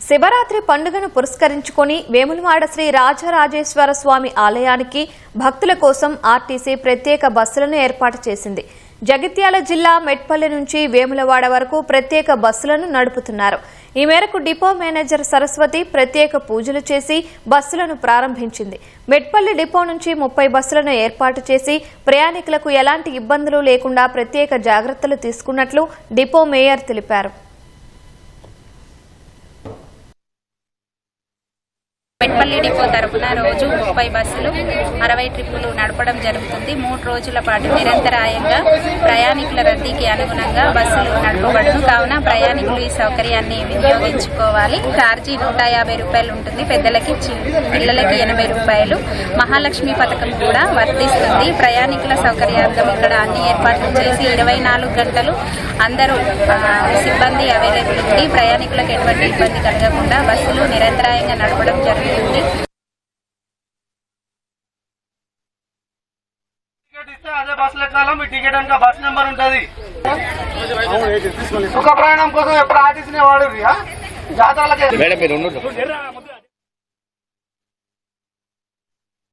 శివరాత్రి పండుగను పురస్కరించుకొని వేములవాడ శ్రీ రాజరాజేశ్వర స్వామి ఆలయానికి భక్తుల కోసం ఆర్టీసీ ప్రత్యేక బస్సులను ఏర్పాటు చేసింది. జగిత్యాల జిల్లా మెట్పల్లి నుంచి వేములవాడ వరకు ప్రత్యేక బస్సులను నడుపుతున్నారు. ఈ మేరకు డిపో మేనేజర్ సరస్వతి ప్రత్యేక పూజలు చేసి బస్సులను ప్రారంభించింది. మెట్పల్లి డిపో నుంచి 30 బస్సులను ఏర్పాటు చేసి ప్రయాణికులకు ఎలాంటి ఇబ్బందులు లేకుండా ప్రత్యేక జాగ్రత్తలు తీసుకున్నట్లు డిపో మేయర్ తెలిపారు. మెట్పల్లి డిపో తరపున రోజు 30 బస్సులు 60 ట్రిప్పులు నడపడం జరుగుతుంది. 3 రోజుల పాటు నిరంతరాయంగా ప్రయాణికుల రద్దీకి అనుగుణంగా బస్సులు నడపబడును. కావున ప్రయాణికులు ఈ సౌకర్యాన్ని వినియోగించుకోవాలి. ఛార్జీ 150 రూపాయలు ఉంటుంది. పెద్దలకి పిల్లలకి 80 రూపాయలు. మహాలక్ష్మి పథకం కూడా వర్తిస్తుంది. ప్రయాణికుల సౌకర్యార్థం ఇక్కడ అన్ని ఏర్పాట్లు చేసి 24 గంటలు అందరూ సిబ్బంది అవైలబుల్ ఉంది. ప్రయాణికులకు ఎటువంటి ఇబ్బంది కలగకుండా బస్సులు నిరంతరాయంగా నడపడం జరుగుతుంది. అదే బస్సులు ఎక్కాలో మీ టికెట్ అంతా బస్ నెంబర్ ఉంటుంది. సుఖ ప్రయాణం కోసం ఎప్పుడు ఆర్టీసీనే వాడు జాతరలకే